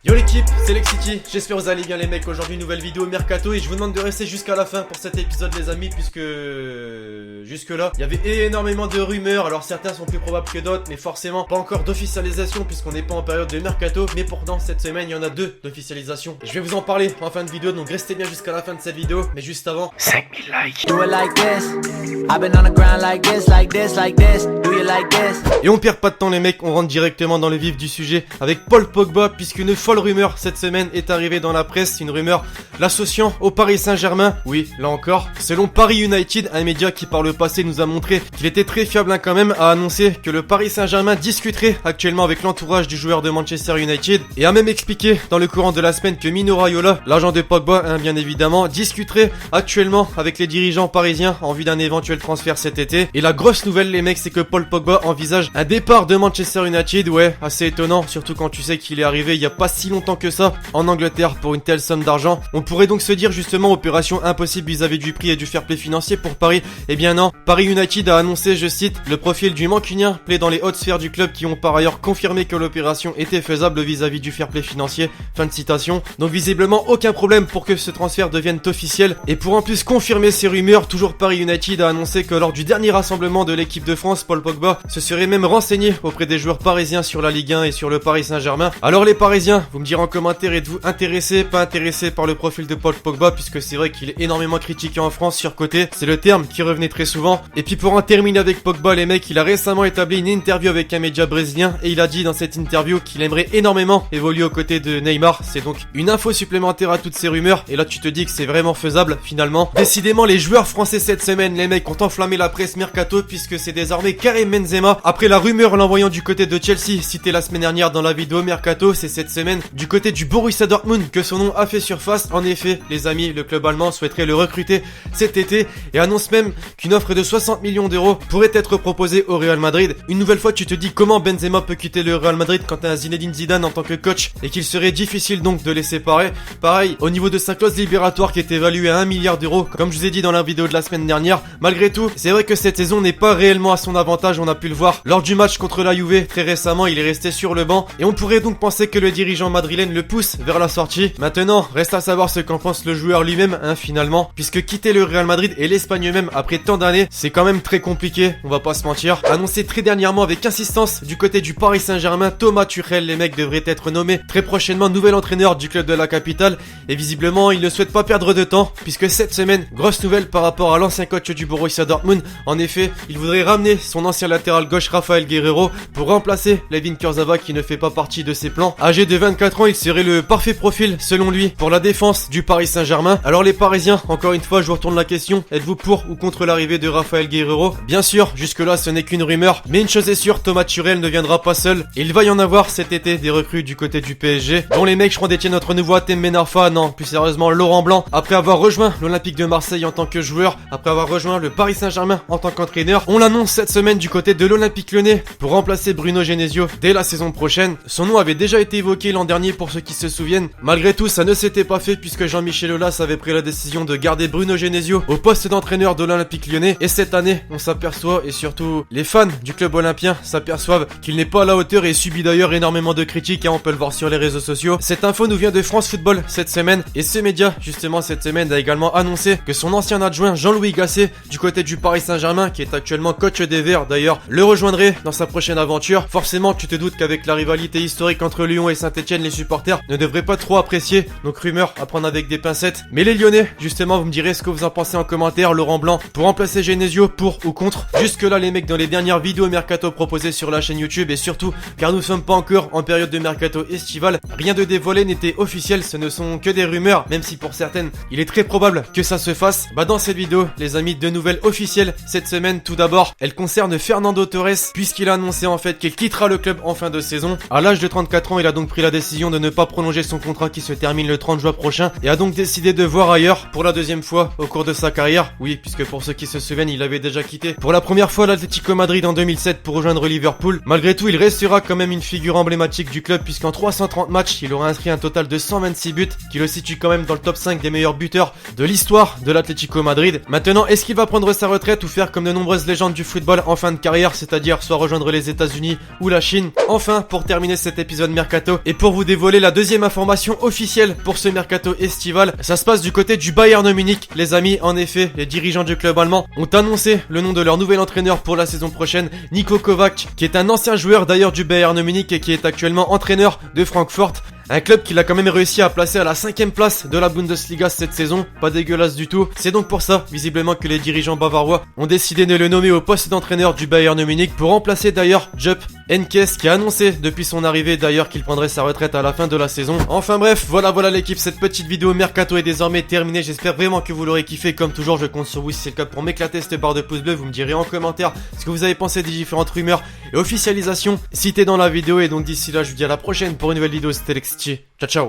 Yo l'équipe, c'est Lexity, j'espère que vous allez bien les mecs. Aujourd'hui nouvelle vidéo Mercato et je vous demande de rester jusqu'à la fin pour cet épisode les amis, puisque jusque là il y avait énormément de rumeurs. Alors certains sont plus probables que d'autres, mais forcément pas encore d'officialisation puisqu'on n'est pas en période de Mercato. Mais pourtant cette semaine il y en a deux d'officialisation. Je vais vous en parler en fin de vidéo, donc restez bien jusqu'à la fin de cette vidéo. Mais juste avant, 5000 likes. Do it like this. I've been on the ground like this, like this, like this. Do you like this? Et on perd pas de temps les mecs, on rentre directement dans le vif du sujet avec Paul Pogba, puisqu'une folle rumeur cette semaine est arrivée dans la presse, une rumeur l'associant au Paris Saint-Germain. Oui, là encore, selon Paris United, un média qui par le passé nous a montré qu'il était très fiable quand même, a annoncé que le Paris Saint-Germain discuterait actuellement avec l'entourage du joueur de Manchester United et a même expliqué dans le courant de la semaine que Mino Raiola, l'agent de Pogba, bien évidemment, discuterait actuellement avec les dirigeants parisiens en vue d'un éventuel transfert cet été. Et la grosse nouvelle les mecs, c'est que Paul Pogba envisage un départ de Manchester United. Ouais, assez étonnant, surtout quand tu sais qu'il est arrivé il y a pas si longtemps que ça en Angleterre pour une telle somme d'argent. On pourrait donc se dire justement opération impossible vis-à-vis du prix et du fair play financier pour Paris. Eh bien non, Paris United a annoncé, je cite, le profil du mancunien plaît dans les hautes sphères du club qui ont par ailleurs confirmé que l'opération était faisable vis-à-vis du fair play financier. Fin de citation. Donc visiblement aucun problème pour que ce transfert devienne officiel. Et pour en plus confirmer ces rumeurs, toujours Paris United a annoncé que lors du dernier rassemblement de l'équipe de France, Paul Pogba se serait même renseigné auprès des joueurs parisiens sur la Ligue 1 et sur le Paris Saint-Germain. Alors les Parisiens, vous me direz en commentaire, êtes-vous intéressé, pas intéressé par le profil de Paul Pogba, puisque c'est vrai qu'il est énormément critiqué en France, surcoté, c'est le terme qui revenait très souvent. Et puis pour en terminer avec Pogba les mecs, il a récemment établi une interview avec un média brésilien et il a dit dans cette interview qu'il aimerait énormément évoluer aux côtés de Neymar. C'est donc une info supplémentaire à toutes ces rumeurs et là tu te dis que c'est vraiment faisable finalement. Décidément les joueurs français cette semaine les mecs ont enflammé la presse Mercato, puisque c'est désormais Karim Benzema. Après la rumeur l'envoyant du côté de Chelsea cité la semaine dernière dans la vidéo Mercato, c'est cette semaine du côté du Borussia Dortmund que son nom a fait surface. En effet les amis, le club allemand souhaiterait le recruter cet été et annonce même qu'une offre de 60 millions d'euros pourrait être proposée au Real Madrid. Une nouvelle fois tu te dis comment Benzema peut quitter le Real Madrid quand t'as un Zinedine Zidane en tant que coach et qu'il serait difficile donc de les séparer. Pareil au niveau de sa clause libératoire qui est évaluée à 1 milliard d'euros comme je vous ai dit dans la vidéo de la semaine dernière. Malgré tout c'est vrai que cette saison n'est pas réellement à son avantage, on a pu le voir lors du match contre la Juve très récemment, il est resté sur le banc et on pourrait donc penser que le dirigeant madrilène le pousse vers la sortie. Maintenant reste à savoir ce qu'en pense le joueur lui-même finalement, puisque quitter le Real Madrid et l'Espagne même après tant d'années c'est quand même très compliqué, on va pas se mentir. Annoncé très dernièrement avec insistance du côté du Paris Saint-Germain, Thomas Tuchel les mecs devrait être nommé très prochainement nouvel entraîneur du club de la capitale et visiblement il ne souhaite pas perdre de temps, puisque cette semaine grosse nouvelle par rapport à l'ancien coach du Borussia Dortmund. En effet il voudrait ramener son ancien latéral gauche Rafael Guerreiro pour remplacer Ledin Kurzawa qui ne fait pas partie de ses plans. Âgé de 24 ans, il serait le parfait profil selon lui pour la défense du Paris Saint-Germain. Alors les Parisiens, encore une fois je vous retourne la question, êtes-vous pour ou contre l'arrivée de Rafael Guerreiro? Bien sûr, jusque là ce n'est qu'une rumeur, mais une chose est sûre, Thomas Tuchel ne viendra pas seul et il va y en avoir cet été des recrues du côté du PSG, dont les mecs je crois détiennent notre nouveau Hatem Ben Arfa, non plus sérieusement Laurent Blanc, après avoir rejoint l'Olympique de Marseille en tant que joueur, après avoir rejoint le Paris Saint-Germain en tant qu'entraîneur. On l'annonce cette semaine du côté de l'Olympique Lyonnais pour remplacer Bruno Genesio dès la saison prochaine. Son nom avait déjà été évoqué l'an dernier pour ceux qui se souviennent. Malgré tout ça ne s'était pas fait puisque Jean-Michel Aulas avait pris la décision de garder Bruno Genesio au poste d'entraîneur de l'Olympique Lyonnais. Et cette année on s'aperçoit, et surtout les fans du club olympien s'aperçoivent qu'il n'est pas à la hauteur et subit d'ailleurs énormément de critiques, on peut le voir sur les réseaux sociaux. Cette info nous vient de France Football cette semaine et ce média justement cette semaine a également annoncé que son ancien adjoint Jean-Louis Gasset du côté du Paris Saint-Germain, qui est actuellement coach des Verts d'ailleurs, le rejoindrait dans sa prochaine aventure. Forcément tu te doutes qu'avec la rivalité historique entre Lyon et Saint-Etienne, les supporters ne devraient pas trop apprécier, donc rumeur à prendre avec des pincettes. Mais les Lyonnais justement, vous me direz ce que vous en pensez en commentaire. Laurent Blanc pour remplacer Genesio, pour ou contre? Jusque là les mecs, dans les dernières vidéos Mercato proposées sur la chaîne YouTube, et surtout car nous sommes pas encore en période de Mercato estival, rien de dévoilé n'était officiel, ce ne sont que des rumeurs, même si pour certaines il est très probable que ça se fasse. Dans cette vidéo les amis, de nouvelles officielles cette semaine. Tout d'abord elle concerne Fernando Torres, puisqu'il a annoncé en fait qu'il quittera le club en fin de saison. À l'âge de 34 ans il a donc pris la décision de ne pas prolonger son contrat qui se termine le 30 juin prochain et a donc décidé de voir ailleurs pour la deuxième fois au cours de sa carrière. Oui, puisque pour ceux qui se souviennent il avait déjà quitté pour la première fois l'Atlético Madrid en 2007 pour rejoindre Liverpool. Malgré tout il restera quand même une figure emblématique du club, puisqu'en 330 matchs il aura inscrit un total de 126 buts, qui le situe quand même dans le top 5 des meilleurs buteurs de l'histoire de l'Atlético Madrid. Maintenant est-ce qu'il va prendre sa retraite ou faire comme de nombreuses légendes du football en fin de carrière, c'est-à-dire soit rejoindre les États-Unis ou la Chine? Enfin, pour terminer cet épisode Mercato et pour vous vous dévoiler la deuxième information officielle pour ce mercato estival. Ça se passe du côté du Bayern Munich, les amis. En effet, les dirigeants du club allemand ont annoncé le nom de leur nouvel entraîneur pour la saison prochaine, Niko Kovac, qui est un ancien joueur d'ailleurs du Bayern Munich et qui est actuellement entraîneur de Francfort. Un club qu'il a quand même réussi à placer à la 5ème place de la Bundesliga cette saison, pas dégueulasse du tout. C'est donc pour ça, visiblement, que les dirigeants bavarois ont décidé de le nommer au poste d'entraîneur du Bayern Munich pour remplacer d'ailleurs Jupp Heynckes, qui a annoncé depuis son arrivée d'ailleurs qu'il prendrait sa retraite à la fin de la saison. Enfin bref, voilà l'équipe, cette petite vidéo mercato est désormais terminée. J'espère vraiment que vous l'aurez kiffé. Comme toujours, je compte sur vous si c'est le cas pour m'éclater cette barre de pouce bleu. Vous me direz en commentaire ce que vous avez pensé des différentes rumeurs et officialisations citées dans la vidéo. Et donc d'ici là, je vous dis à la prochaine pour une nouvelle vidéo. C'était Lexi. Ciao ciao.